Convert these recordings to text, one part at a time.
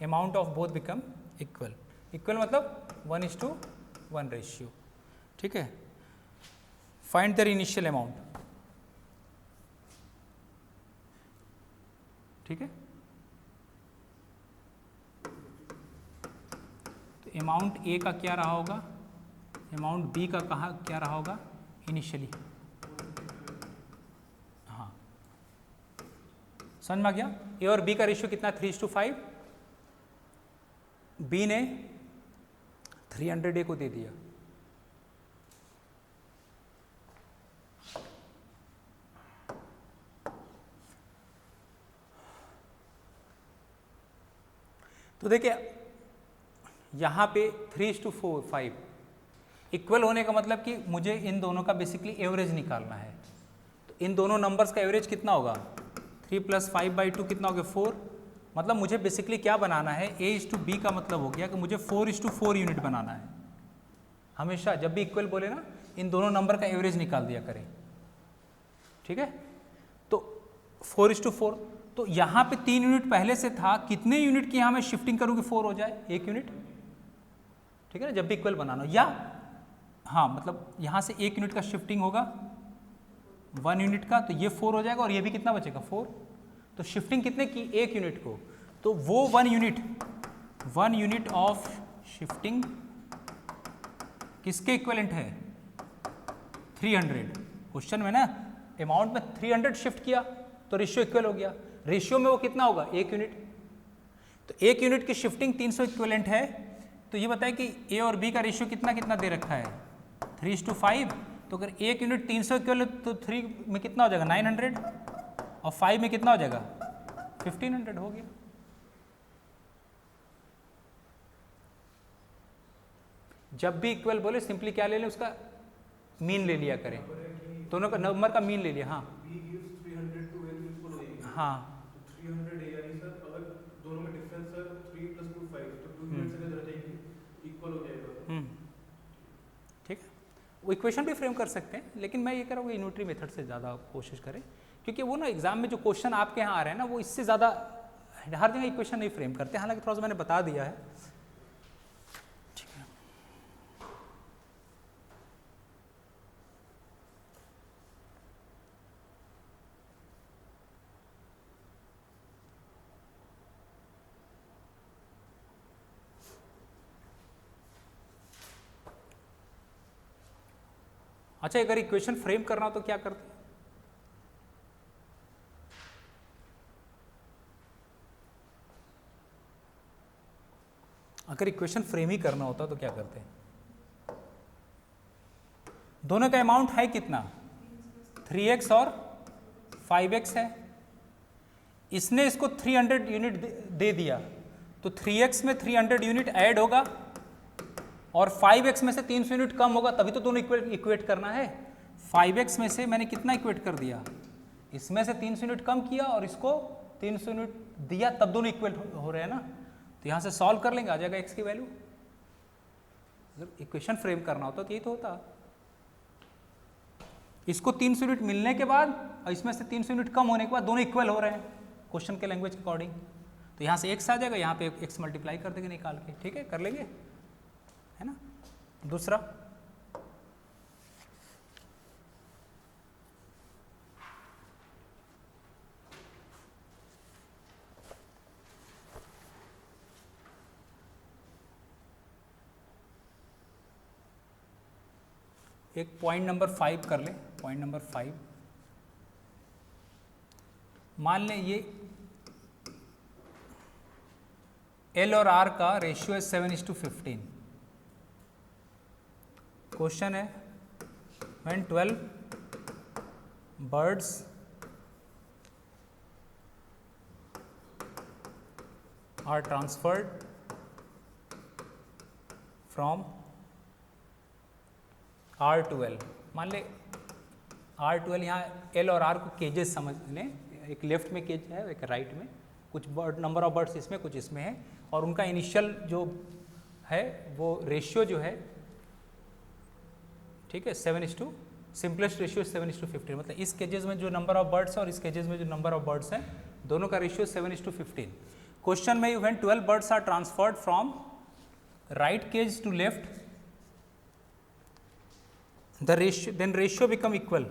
Amount of both become equal. Equal मतलब 1:1 ratio. ठीक है, फाइंड देयर इनिशियल अमाउंट। ठीक है, तो अमाउंट ए का क्या रहा होगा, अमाउंट बी का क्या रहा होगा इनिशियली। हाँ, समझ में आ गया। ए और बी का रेशियो कितना, 3:5। बी ने 300 ए को दे दिया, तो देखिए यहाँ पे 3:5 इक्वल होने का मतलब कि मुझे इन दोनों का बेसिकली एवरेज निकालना है। तो इन दोनों नंबर्स का एवरेज कितना होगा, 3 + 5/2 कितना हो गया, 4। मतलब मुझे बेसिकली क्या बनाना है, A:B का मतलब हो गया कि मुझे 4:4 यूनिट बनाना है। हमेशा जब भी इक्वल बोले ना, इन दोनों नंबर का एवरेज निकाल दिया करें। ठीक है, तो 4:4, तो यहाँ पे 3 यूनिट पहले से था, कितने यूनिट की यहाँ मैं शिफ्टिंग करूँ कि 4 हो जाए, 1 यूनिट। ठीक है ना, जब भी इक्वल बनाना हो, या हाँ मतलब यहाँ से 1 यूनिट का शिफ्टिंग होगा 1 यूनिट का, तो ये 4 हो जाएगा और ये भी कितना बचेगा, 4। तो शिफ्टिंग कितने की, 1 यूनिट को, तो वो 1 यूनिट ऑफ शिफ्टिंग किसके इक्विवेलेंट है, 300। क्वेश्चन में ना अमाउंट में 300 शिफ्ट किया तो रेशियो इक्वल हो गया। रेशियो में वो कितना होगा, 1 यूनिट। तो 1 यूनिट की शिफ्टिंग 300 इक्विवेलेंट है। तो ये बताए कि ए और बी का रेशियो कितना कितना दे रखा है, 3:5। तो अगर 1 यूनिट 300 इक्विवेलेंट, तो 3 में कितना हो जाएगा, 900, और 5 में कितना हो जाएगा, 1500 हो गया। जब भी इक्वल बोले सिंपली क्या ले लें, उसका मीन ले लिया करें, दोनों का नंबर का मीन ले लिया। हाँ हाँ, 300 यानी सर अगर दोनों में डिफरेंस सर 3 + 2 5, तो 2 यूनिट से इधर जाएंगे, इक्वल हो जाएगा। ठीक है, वो इक्वेशन भी फ्रेम कर सकते हैं, लेकिन मैं ये कह रहा हूँ यूनिटरी मेथड से ज़्यादा कोशिश करें, क्योंकि वो ना एग्जाम में जो क्वेश्चन आपके यहाँ आ रहे हैं ना, वो इससे ज़्यादा हर जगह इक्वेशन नहीं फ्रेम करते। हालांकि थोड़ा सा मैंने बता दिया है। ठीक है, अच्छा, अगर इक्वेशन फ्रेम करना हो तो क्या करते हैं, अगर इक्वेशन फ्रेम ही करना होता तो क्या करते हैं, दोनों का अमाउंट है कितना, 3x और 5x है। इसने इसको 300 यूनिट दे दिया, तो 3x में 300 यूनिट ऐड होगा और 5x में से 300 यूनिट कम होगा, तभी तो दोनों इक्वेट करना है। 5x में से मैंने कितना इक्वेट कर दिया, इसमें से 300 यूनिट कम किया और इसको 300 यूनिट दिया, तब दोनों इक्वेट हो रहे हैं ना। तो यहाँ से सॉल्व कर लेंगे, आ जाएगा x की वैल्यू। जब इक्वेशन फ्रेम करना होता तो यही तो होता, इसको 300 यूनिट मिलने के बाद और इसमें से 300 यूनिट कम होने के बाद दोनों इक्वल हो रहे हैं क्वेश्चन के लैंग्वेज के अकॉर्डिंग। तो यहाँ से x आ जाएगा, यहाँ पे x मल्टीप्लाई कर देंगे निकाल के। ठीक है, कर लेंगे, है ना। दूसरा, एक पॉइंट नंबर 5 कर ले। पॉइंट नंबर 5, मान लें ये L और R का रेशियो है 7:15। क्वेश्चन है, when 12 birds are transferred from R to L। मान ले R to L, यहाँ L और R को केजेस समझ लें, एक लेफ्ट में केज है, एक राइट में, कुछ बर्ड नंबर ऑफ बर्ड्स इसमें कुछ इसमें है, और उनका इनिशियल जो है वो रेशियो जो है, ठीक है, 7:, सिंपलेस्ट रेशियो 7:15। मतलब इस केजेस में जो नंबर ऑफ बर्ड्स है और इस केजेस में जो नंबर ऑफ बर्ड्स हैं, दोनों का रेशियो 7:15। क्वेश्चन में when 12 birds are transferred from right cage to left, the ratio, then ratio become equal.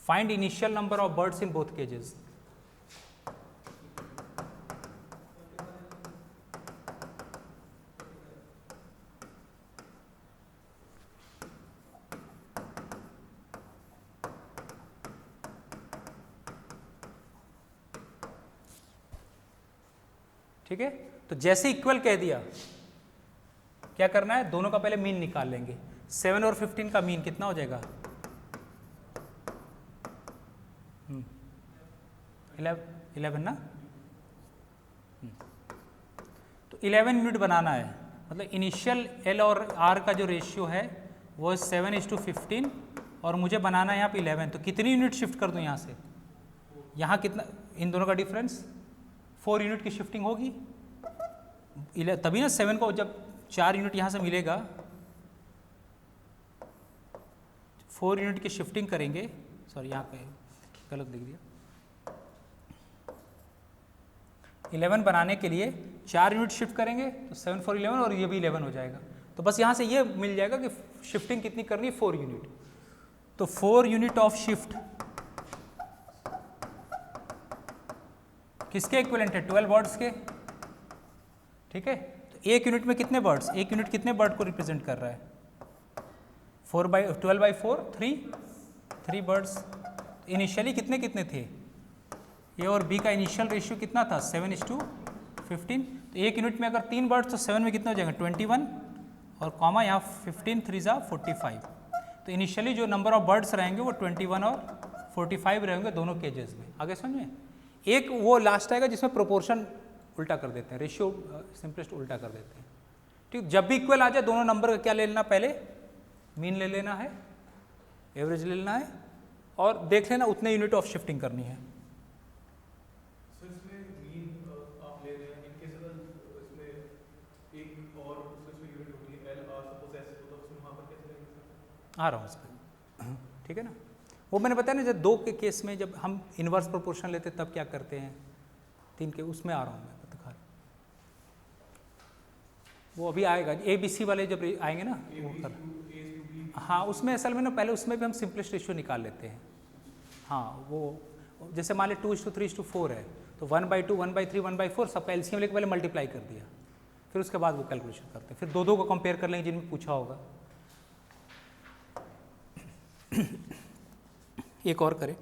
Find initial number of birds in both cages. ठीक है, तो जैसे इक्वल कह दिया, क्या करना है, दोनों का पहले मीन निकाल लेंगे। 7 और 15 का मीन कितना हो जाएगा? 11 ना। तो 11 यूनिट बनाना है, मतलब इनिशियल एल और आर का जो रेशियो है वो 7:15 और मुझे बनाना है यहाँ पे 11। तो कितनी यूनिट शिफ्ट कर दूँ यहाँ से? यहाँ कितना, इन दोनों का डिफरेंस 4 यूनिट की शिफ्टिंग होगी, तभी ना 7 को जब 4 यूनिट यहाँ से मिलेगा, 4 यूनिट की शिफ्टिंग करेंगे। सॉरी यहाँ पे गलत लिख दिया। 11 बनाने के लिए 4 यूनिट शिफ्ट करेंगे तो 7 4 11 और ये भी 11 हो जाएगा। तो बस यहाँ से ये मिल जाएगा कि शिफ्टिंग कितनी करनी है, 4 यूनिट। तो 4 यूनिट ऑफ शिफ्ट किसके इक्विवेलेंट है? 12 बर्ड्स के। ठीक है, तो एक यूनिट में कितने बर्ड्स, एक यूनिट कितने बर्ड को रिप्रेजेंट कर रहा है? 12/4 3 बर्ड्स। इनिशियली कितने कितने थे? ए और बी का इनिशियल रेशियो कितना था? 7:15। तो एक यूनिट में अगर 3 बर्ड्स तो 7 में कितना हो जाएगा? 21 और कॉमा यहाँ 15 3 जा 45। तो इनिशियली जो नंबर ऑफ बर्ड्स रहेंगे वो 21 और 45 रहेंगे दोनों केजेस में। आगे समझ में? एक वो लास्ट आएगा जिसमें प्रोपोर्शन उल्टा कर देते हैं, रेशियो सिंपलेस्ट उल्टा कर देते हैं। ठीक, जब भी इक्वल आ जाए दोनों नंबर का क्या ले लेना, पहले मीन ले लेना है, एवरेज ले लेना है और देख लेना उतने यूनिट ऑफ शिफ्टिंग करनी है। सो इसमें मीन आप ले रहे हैं, इनकेस अगर इसमें एक और इसमें यूनिट होती है एल आर, सपोज ऐसे होता है, उसमें वहाँ पर कैसे लेंगे सर? आ रहा हूँ इस पर, ठीक है ना। वो मैंने बताया ना, जब 2 के केस में जब हम इन्वर्स प्रोपोर्शन लेते तब क्या करते हैं, 3 के उसमें आ रहा हूँ मैं दिखा। वो अभी आएगा, ABC वाले जब आएंगे ना वो कर, हाँ उसमें असल में ना पहले उसमें भी हम सिंपलेस्ट रेशियो निकाल लेते हैं। हाँ वो जैसे मान लें 2:3:4 है तो 1/2 1/3 1/4 सबका एलसीएम लेके पहले मल्टीप्लाई कर दिया, फिर उसके बाद वो कैलकुलेशन करते हैं, फिर दो को कंपेयर कर लेंगे जिनमें पूछा होगा। एक और करें,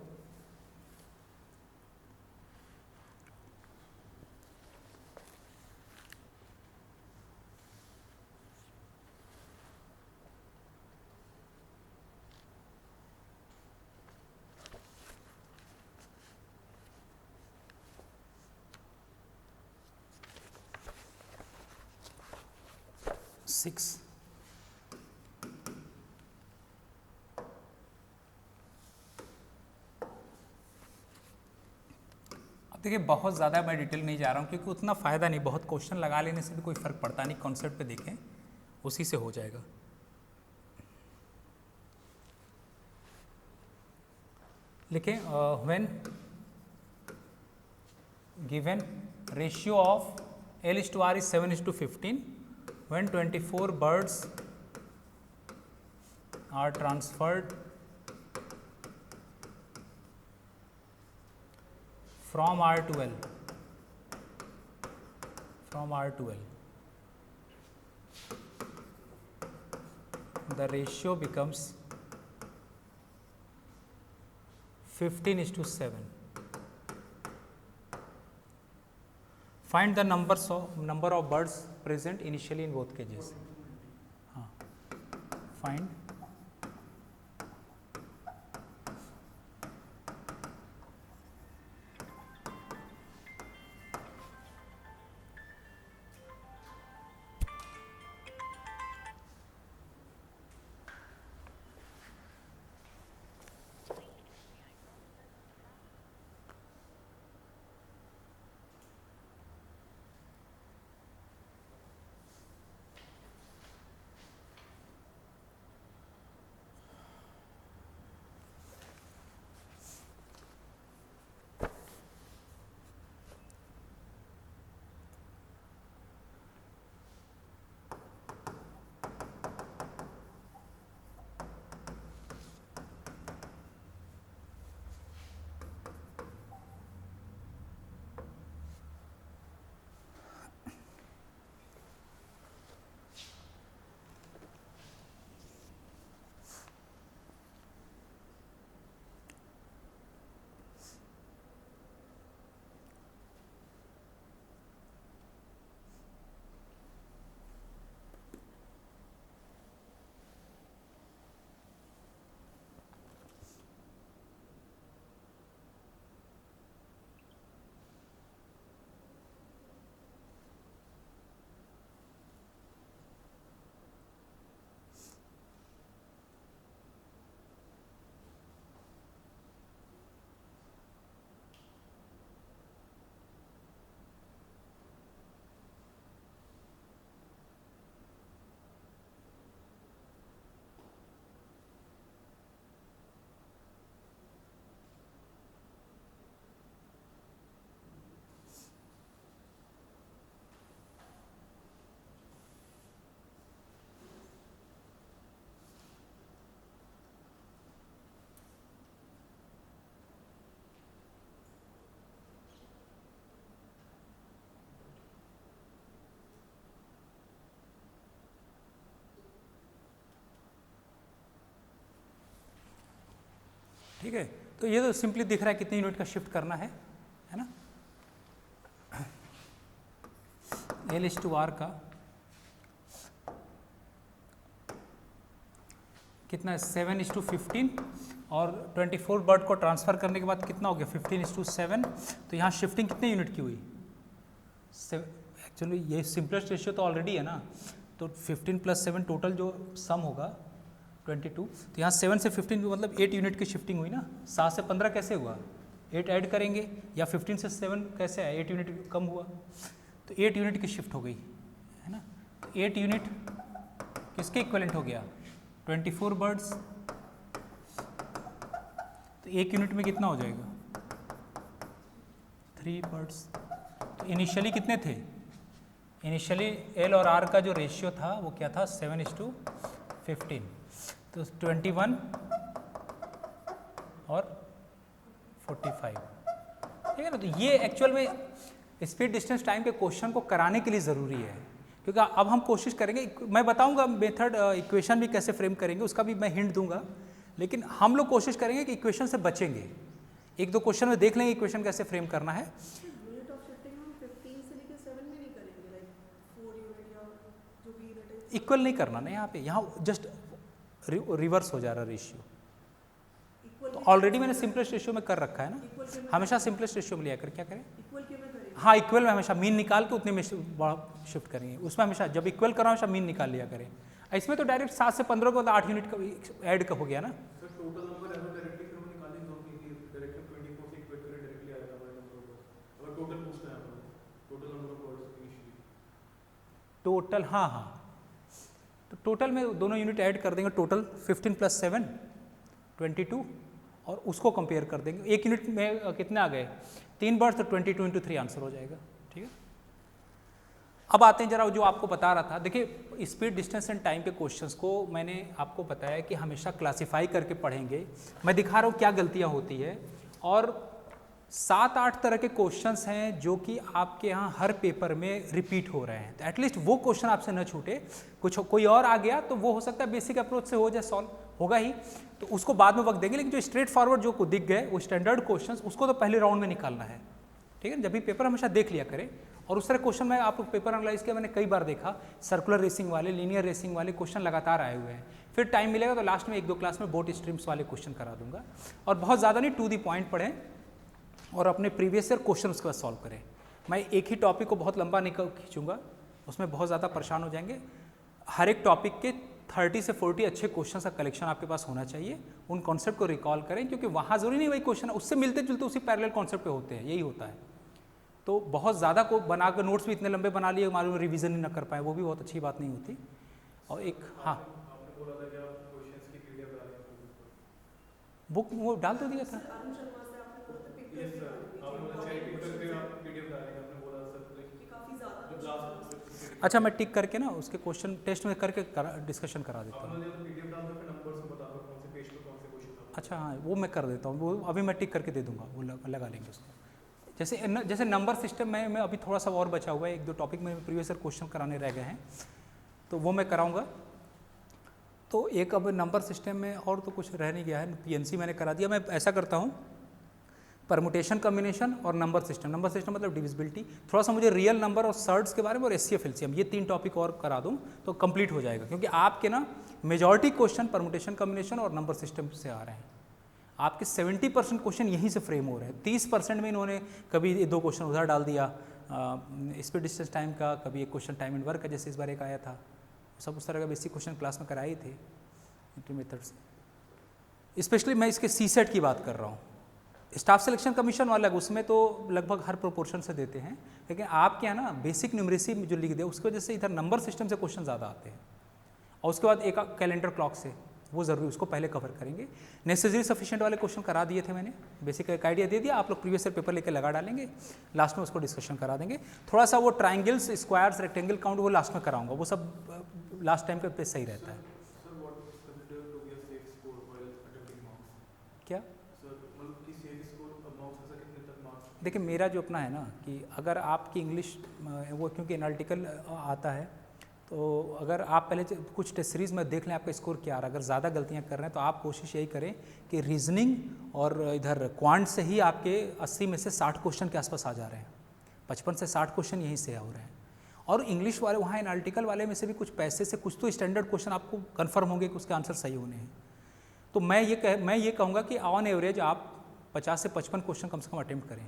सिक्स। अब देखिए बहुत ज़्यादा मैं डिटेल नहीं जा रहा हूँ क्योंकि उतना फ़ायदा नहीं, बहुत क्वेश्चन लगा लेने से भी कोई फ़र्क पड़ता नहीं, कॉन्सेप्ट पे देखें उसी से हो जाएगा। लिखें when given ratio of L/R is 7:15, when 24 birds are transferred from R to L, the ratio becomes 15:7. Find the number of birds present initially in both cages. हाँ, find ठीक है। तो ये तो सिंपली दिख रहा है कितने यूनिट का शिफ्ट करना है ना। L/R का कितना है 7:15 और 24 बर्ड को ट्रांसफ़र करने के बाद कितना हो गया 15:7। तो यहाँ शिफ्टिंग कितने यूनिट की हुई एक्चुअली ये सिंपलेस्ट रेशियो तो ऑलरेडी है ना, तो 15 + 7 टोटल जो सम होगा 22। तो यहाँ 7 से 15 मतलब 8 यूनिट की शिफ्टिंग हुई ना। 7 से 15 कैसे हुआ, 8 ऐड करेंगे, या 15 से 7 कैसे आया, 8 यूनिट कम हुआ, तो 8 यूनिट की शिफ्ट हो गई है ना। तो 8 यूनिट किसके इक्वलेंट हो गया 24 बर्ड्स। तो 1 यूनिट में कितना हो जाएगा 3 बर्ड्स। तो इनिशियली कितने थे, इनिशियली L और R का जो रेशियो था वो क्या था 7:15। तो 21 और 45, ठीक है ना। तो ये एक्चुअल में स्पीड डिस्टेंस टाइम के क्वेश्चन को कराने के लिए ज़रूरी है, क्योंकि अब हम कोशिश करेंगे, मैं बताऊंगा मेथड इक्वेशन भी कैसे फ्रेम करेंगे उसका भी मैं हिंट दूंगा, लेकिन हम लोग कोशिश करेंगे कि इक्वेशन से बचेंगे। 1-2 क्वेश्चन में देख लेंगे इक्वेशन कैसे फ्रेम करना है। यूनिट ऑफ शिफ्टिंग हम 15 से लेकर 7 में नहीं करेंगे, लाइक 4 यूनिट या जो भी यूनिट है इक्वल नहीं करना ना यहाँ पे, यहाँ जस्ट रिवर्स हो जा रहा रेशियो। तो ऑलरेडी मैंने सिंपलेस्ट रेशियो में कर रखा है ना, हमेशा सिंपलेस्ट रेशियो में लिया कर, क्या करें इक्वल के में करेंगे। हाँ इक्वल में हमेशा मीन निकाल के उतने में शिफ्ट करेंगे, उसमें हमेशा जब इक्वल करा हमेशा मीन निकाल लिया करें। इसमें तो डायरेक्ट 7 से 15 को 8 यूनिट का ऐड का हो गया ना। सर टोटल नंबर है डायरेक्टली फिर हम निकालेंगे तो डायरेक्टली 24 से इक्वेट करें डायरेक्टली आ जाएगा हमारे नंबर ऊपर। अगर टोटल पूछना है हमें total number of words initially total हाँ हाँ, तो टोटल में दोनों यूनिट ऐड कर देंगे, टोटल 15 + 7 22 और उसको कंपेयर कर देंगे। 1 यूनिट में कितने आ गए 3 बर्ड्स, तो 22 × 3 आंसर हो जाएगा, ठीक है। अब आते हैं जरा जो आपको बता रहा था, देखिए स्पीड डिस्टेंस एंड टाइम के क्वेश्चंस को मैंने आपको बताया कि हमेशा क्लासिफाई करके पढ़ेंगे। मैं दिखा रहा हूँ क्या गलतियाँ होती है, और 7-8 तरह के क्वेश्चंस हैं जो कि आपके यहाँ हर पेपर में रिपीट हो रहे हैं, तो एटलीस्ट वो क्वेश्चन आपसे न छूटे। कुछ कोई और आ गया तो वो हो सकता है बेसिक अप्रोच से हो जाए, सॉल्व होगा ही, तो उसको बाद में वक्त देंगे। लेकिन जो स्ट्रेट फॉरवर्ड जो को दिख गए वो स्टैंडर्ड क्वेश्चंस, उसको तो पहले राउंड में निकालना है, ठीक है। जब भी पेपर हमेशा देख लिया करें, और उस तरह क्वेश्चन मैं आप पेपर एनालाइज किया, मैंने कई बार देखा सर्कुलर रेसिंग वाले, लीनियर रेसिंग वाले क्वेश्चन लगातार आए हुए हैं। फिर टाइम मिलेगा तो लास्ट में 1-2 क्लास में बोट स्ट्रीम्स वाले क्वेश्चन करा दूंगा, और बहुत ज़्यादा नहीं, टू दी पॉइंट पढ़ें और अपने प्रीवियस ईयर क्वेश्चन उसके बाद सॉल्व करें। मैं एक ही टॉपिक को बहुत लंबा नहीं खींचूंगा, उसमें बहुत ज़्यादा परेशान हो जाएंगे। हर एक टॉपिक के 30 से 40 अच्छे क्वेश्चन का कलेक्शन आपके पास होना चाहिए। उन कॉन्सेप्ट को रिकॉल करें, क्योंकि वहाँ जरूरी नहीं वही क्वेश्चन है, उससे मिलते जुलते उसी पैरेलल कॉन्सेप्ट पे होते हैं, यही होता है। तो बहुत ज़्यादा को बनाकर नोट्स भी इतने लंबे बना लिए, मालूम रिवीजन ही ना कर पाए, वो भी बहुत अच्छी बात नहीं होती। और एक हाँ आपने बोला था कि आप क्वेश्चंस की पीडीएफ बना लेंगे, बुक वो डाल तो दिया था। अरुण शर्मा से आपने बोला था पिक यस सर आपने बोला चेक करके आप पीडीएफ डालेंगे, आपने बोला सर कि काफ़ी ज़्यादा जो लास्ट अच्छा मैं टिक करके ना उसके क्वेश्चन टेस्ट में करके डिस्कशन करा देता हूँ। आपने पीडीएफ डाल दो, फिर नंबर से बता दो कौन से पेज पे कौन से क्वेश्चन था। अच्छा हाँ वो मैं कर देता हूँ, वो अभी मैं टिक करके दे दूंगा, वो लगा लेंगे उसको। जैसे नंबर सिस्टम में अभी थोड़ा सा और बचा हुआ है, 1-2 टॉपिक में प्रीवियस ईयर क्वेश्चन कराने रह गए हैं, तो वो मैं कराऊंगा। तो एक अब नंबर सिस्टम में और तो कुछ रह नहीं गया है, पीएनसी मैंने करा दिया। मैं ऐसा करता हूँ, परमुटेशन कम्बिनेशन और नंबर सिस्टम मतलब डिविजिबिलिटी, थोड़ा सा मुझे रियल नंबर और सर्ड्स के बारे में और एचसीएफ एलसीएम, ये 3 टॉपिक और करा दूँ तो कंप्लीट हो जाएगा। क्योंकि आपके ना मेजॉरिटी क्वेश्चन परमुटेशन कम्बिनेशन और नंबर सिस्टम से आ रहे हैं, आपके 70% क्वेश्चन यहीं से फ्रेम हो रहे हैं। 30% में इन्होंने कभी 2 क्वेश्चन उधर डाल दिया स्पीड डिस्टेंस टाइम का, कभी एक क्वेश्चन टाइम एंड वर्क का, जैसे इस बार एक आया था, सब उस तरह का बेसिक क्वेश्चन क्लास में कराए थे इंट्री मेथड से। स्पेशली मैं इसके सीसेट की बात कर रहा हूँ, स्टाफ सिलेक्शन कमीशन वाला उसमें तो लगभग हर प्रोपोर्शन से देते हैं, लेकिन आपके यहाँ ना बेसिक न्यूमरेसी जो लिख दे उसकी वजह से इधर नंबर सिस्टम से क्वेश्चन ज़्यादा आते हैं। और उसके बाद एक कैलेंडर क्लॉक से, वो ज़रूरी, उसको पहले कवर करेंगे। नेसेसरी सफिशिएंट वाले क्वेश्चन करा दिए थे मैंने, बेसिक एक आइडिया दे दिया, आप लोग प्रीवियस ईयर पेपर लेकर लगा डालेंगे, लास्ट में उसको डिस्कशन करा देंगे। थोड़ा सा वो ट्राइंगल्स, स्क्वायर्स, रेक्टेंगल काउंट वो लास्ट में कराऊंगा, वो सब लास्ट टाइम पे सही रहता है। क्या देखिए मेरा जो अपना है ना कि अगर आपकी इंग्लिश वो क्योंकि एनालिटिकल आता है तो अगर आप पहले कुछ टेस्ट सीरीज में देख लें आपका स्कोर क्या आ रहा है, अगर ज़्यादा गलतियां कर रहे हैं तो आप कोशिश यही करें कि रीजनिंग और इधर क्वांट से ही आपके 80 में से 60 क्वेश्चन के आसपास आ जा रहे हैं, 55 से 60 क्वेश्चन यहीं से हो रहे हैं। और इंग्लिश वाले वहाँ एनालिटिकल वाले में से भी कुछ पैसे से कुछ तो स्टैंडर्ड क्वेश्चन आपको कन्फर्म होंगे कि उसके आंसर सही होने हैं। तो मैं ये कहूँगा कि ऑन एवरेज आप 50 से 55 क्वेश्चन कम से कम अटेम्प्ट करें,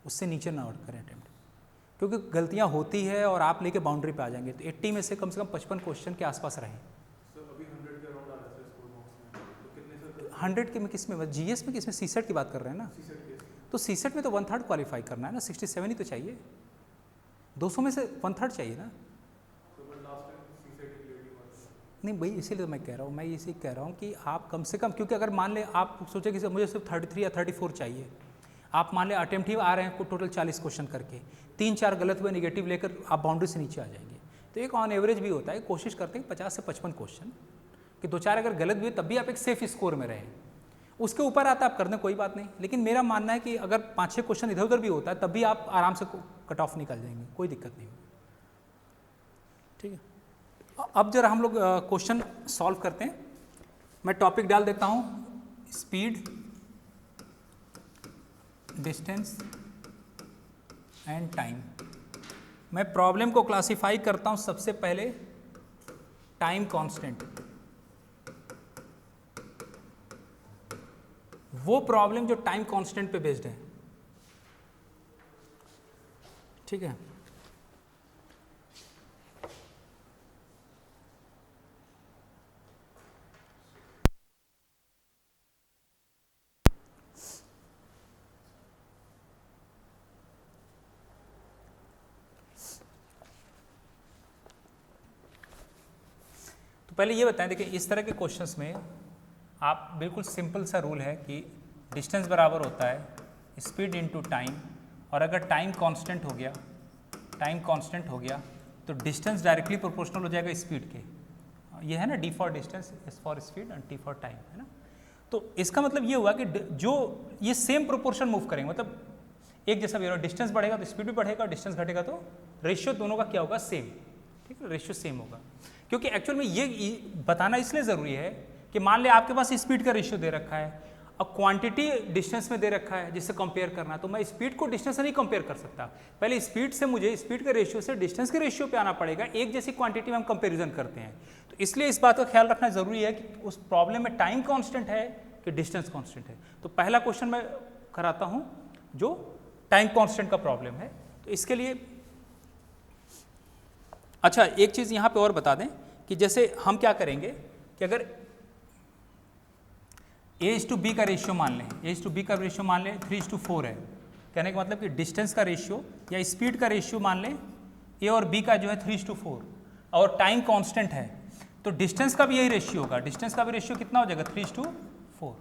उससे नीचे ना करें अटेम्प्ट, क्योंकि गलतियां होती है और आप लेके बाउंड्री पे आ जाएंगे। तो 80 में से कम 55 क्वेश्चन के आसपास रहें। सर अभी 100 के अराउंड आ रहा है स्कोर बॉक्स में, तो कितने सर 100 के में किस में, जीएस में किस में, सीसेट की बात कर रहे हैं ना, सीसेट के? तो सीसेट में तो 1/3 क्वालिफाई करना है ना, 67 ही तो चाहिए, 200 में से 1/3 चाहिए ना। तो बट लास्ट टाइम सीसेट की लेडी वाला नहीं भाई, इसीलिए तो मैं कह रहा हूँ, मैं इसी कह रहा हूँ कि आप कम से कम, क्योंकि अगर मान ले आप सोचे कि मुझे सिर्फ 33 या 34 चाहिए, आप मान ले अटेम्प्ट ही आ रहे हैं टोटल 40 क्वेश्चन करके, 3-4 गलत हुए नेगेटिव लेकर आप बाउंड्री से नीचे आ जाएंगे। तो एक ऑन एवरेज भी होता है, कोशिश करते हैं 50 से 55 क्वेश्चन कि 2-4 अगर गलत भी हुए तब भी आप एक सेफ स्कोर में रहें। उसके ऊपर आता आप कर दें कोई बात नहीं, लेकिन मेरा मानना है कि अगर 5-6 क्वेश्चन इधर उधर भी होता है तब भी आप आराम से कट ऑफ निकल जाएंगे, कोई दिक्कत नहीं होगी। ठीक है, अब जरा हम लोग क्वेश्चन सॉल्व करते हैं। मैं टॉपिक डाल देता हूँ, स्पीड, डिस्टेंस एंड टाइम। मैं प्रॉब्लम को क्लासिफाई करता हूँ सबसे पहले टाइम कांस्टेंट। वो प्रॉब्लम जो टाइम कांस्टेंट पे बेस्ड है, ठीक है। तो पहले ये बताएं, देखिए इस तरह के क्वेश्चंस में आप बिल्कुल सिंपल सा रूल है कि डिस्टेंस बराबर होता है स्पीड इनटू टाइम, और अगर टाइम कांस्टेंट हो गया तो डिस्टेंस डायरेक्टली प्रोपोर्शनल हो जाएगा स्पीड के। ये है ना, D for distance, S for speed and T for time, है ना। तो इसका मतलब ये हुआ कि जो ये सेम प्रोपोर्शन मूव करेंगे, मतलब एक जैसा भी होगा, डिस्टेंस बढ़ेगा तो स्पीड भी बढ़ेगा, डिस्टेंस घटेगा तो रेशियो दोनों का क्या होगा, सेम। ठीक है, रेशियो सेम होगा। क्योंकि एक्चुअल में ये बताना इसलिए ज़रूरी है कि मान ले आपके पास स्पीड का रेशियो दे रखा है, अब क्वांटिटी डिस्टेंस में दे रखा है जिससे कंपेयर करना है, तो मैं स्पीड को डिस्टेंस से नहीं कंपेयर कर सकता। पहले स्पीड से मुझे स्पीड के रेशियो से डिस्टेंस के रेशियो पे आना पड़ेगा, एक जैसी क्वांटिटी में हम कंपेरिजन करते हैं। तो इसलिए इस बात का ख्याल रखना जरूरी है कि उस प्रॉब्लम में टाइम कांस्टेंट है कि डिस्टेंस कांस्टेंट है। तो पहला क्वेश्चन मैं कराता हूं जो टाइम कांस्टेंट का प्रॉब्लम है। तो इसके लिए अच्छा एक चीज़ यहाँ पे और बता दें कि जैसे हम क्या करेंगे कि अगर A/B का रेशियो मान लें, A/B का रेशियो मान लें 3:4 है, कहने का मतलब कि डिस्टेंस का रेशियो या स्पीड का रेशियो मान लें A और B का जो है 3:4 और टाइम कांस्टेंट है, तो डिस्टेंस का भी यही रेशियो होगा। डिस्टेंस का भी रेशियो कितना हो जाएगा, 3:4।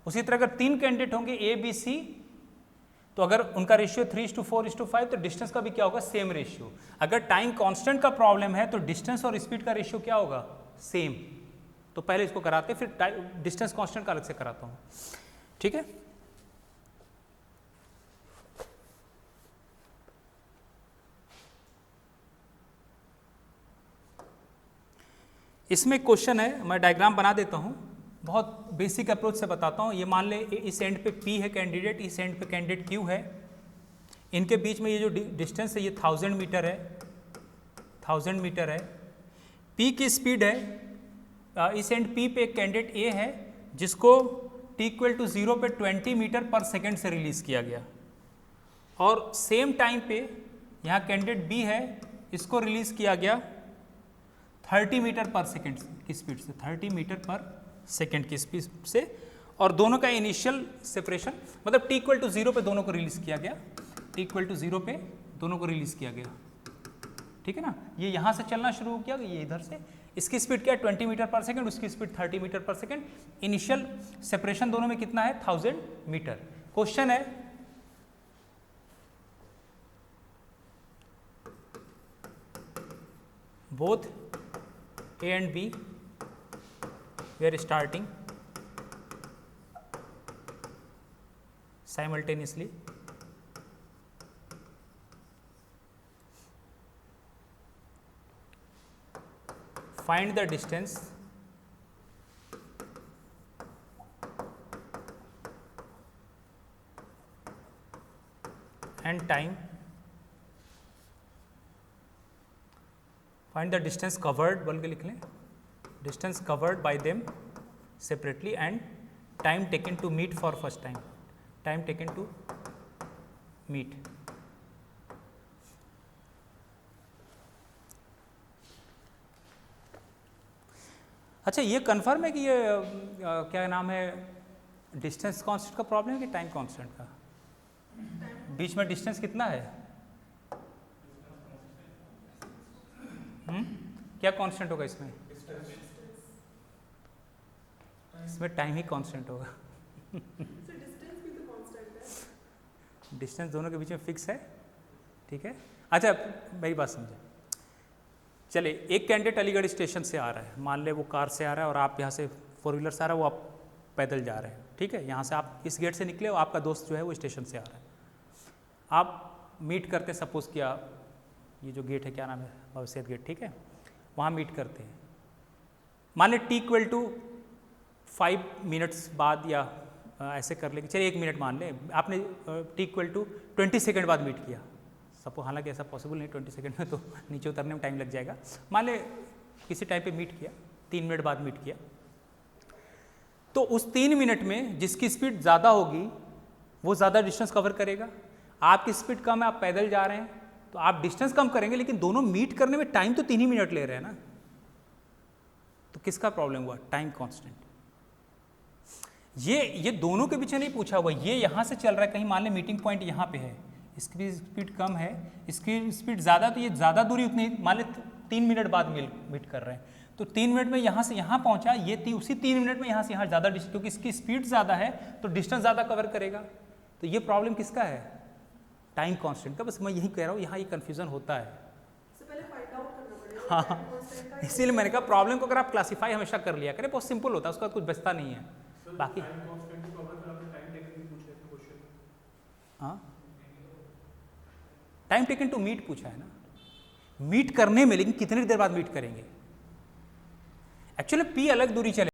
उसी तरह अगर 3 कैंडिडेट होंगे A, B, C, तो अगर उनका रेशियो 3:4:5 तो डिस्टेंस का भी क्या होगा, सेम रेशियो। अगर टाइम कांस्टेंट का प्रॉब्लम है तो डिस्टेंस और स्पीड का रेशियो क्या होगा, सेम। तो पहले इसको कराते फिर डिस्टेंस कांस्टेंट का अलग से कराता हूं, ठीक है। इसमें क्वेश्चन है, मैं डायग्राम बना देता हूं, बहुत बेसिक अप्रोच से बताता हूं। ये मान ले इस एंड पे P है कैंडिडेट, इस एंड पे कैंडिडेट Q है, इनके बीच में ये जो डिस्टेंस है ये 1000 मीटर है, 1000 मीटर है। P की स्पीड है, इस एंड P पे एक कैंडिडेट A है जिसको t=0 पे 20 मीटर पर सेकेंड से रिलीज किया गया, और सेम टाइम पे यहाँ कैंडिडेट B है, इसको रिलीज किया गया 30 मीटर पर सेकेंड की स्पीड से, 30 मीटर पर सेकेंड की स्पीड से, और दोनों का इनिशियल सेपरेशन मतलब t=0 पे दोनों को रिलीज किया गया, t=0 पे दोनों को रिलीज किया गया, ठीक है ना। ये यहाँ से चलना शुरू हो किया, ये इधर से, इसकी स्पीड क्या है 20 मीटर पर सेकेंड, उसकी speed 30 metre per second. Initial separation दोनों में कितना है, 1000 मीटर। क्वेश्चन है both A and B were starting simultaneously find the distance and time, find the distance covered बोल के लिख लें, distance covered by them separately and time taken to meet for first time, time taken to meet. अच्छा ये confirm है कि ये क्या नाम है, डिस्टेंस कांस्टेंट का प्रॉब्लम है कि टाइम कांस्टेंट का? बीच में डिस्टेंस कितना है? क्या कांस्टेंट होगा इसमें? इसमें टाइम ही कांस्टेंट होगा। सर डिस्टेंस भी तो कांस्टेंट है। डिस्टेंस दोनों के बीच में फिक्स है, ठीक है। अच्छा मेरी बात समझे, चले एक कैंडिडेट अलीगढ़ स्टेशन से आ रहा है, मान ले वो कार से आ रहा है और आप यहाँ से फोर व्हीलर से आ रहा है, वो आप पैदल जा रहे हैं, ठीक है। यहाँ से आप इस गेट से निकले और आपका दोस्त जो है वो स्टेशन से आ रहा है, आप मीट करते हैं, सपोज किया ये जो गेट है क्या नाम है, बाबूसैद गेट, ठीक है, वहाँ मीट करते हैं। मान ले टी इक्वल टू 5 मिनट्स बाद या ऐसे कर लेंगे, चलिए 1 मिनट मान लें, आपने टी इक्वल टू 20 सेकेंड बाद मीट किया, सबको हालांकि ऐसा पॉसिबल नहीं 20 सेकेंड में, तो नीचे उतरने में टाइम लग जाएगा। मान ले किसी टाइम पे मीट किया, 3 मिनट बाद मीट किया, तो उस 3 मिनट में जिसकी स्पीड ज़्यादा होगी वो ज़्यादा डिस्टेंस कवर करेगा। आपकी स्पीड कम है, आप पैदल जा रहे हैं, तो आप डिस्टेंस कम करेंगे, लेकिन दोनों मीट करने में टाइम तो 3 ही मिनट ले रहे हैं ना, तो किसका प्रॉब्लम हुआ? Time constant. ये दोनों के पीछे नहीं पूछा हुआ, ये यहाँ से चल रहा है, कहीं मान ले मीटिंग पॉइंट यहाँ पे है, इसकी स्पीड कम है, इसकी स्पीड ज़्यादा, तो ये ज़्यादा दूरी उतनी, मान ले 3 मिनट बाद मीट कर रहे हैं, तो 3 मिनट में यहाँ से यहाँ पहुँचा, ये उसी 3 मिनट में यहाँ से यहाँ ज़्यादा डिस्टेंस, क्योंकि इसकी स्पीड ज़्यादा है तो डिस्टेंस ज़्यादा कवर करेगा। तो ये प्रॉब्लम किसका है? टाइम कांस्टेंट का। बस मैं यही कह रहा हूँ, यहाँ ये कन्फ्यूज़न होता है। इससे पहले फाइंड आउट करना पड़ेगा हाँ, इसीलिए मैंने कहा प्रॉब्लम को अगर आप क्लासीफाई हमेशा कर लिया करें, बहुत सिंपल होता है, उसका कुछ बचता नहीं है। बाकी हाँ, टाइम टेकन टू मीट पूछा है ना, मीट करने में, लेकिन कितनी देर बाद मीट करेंगे? एक्चुअली पी अलग दूरी चले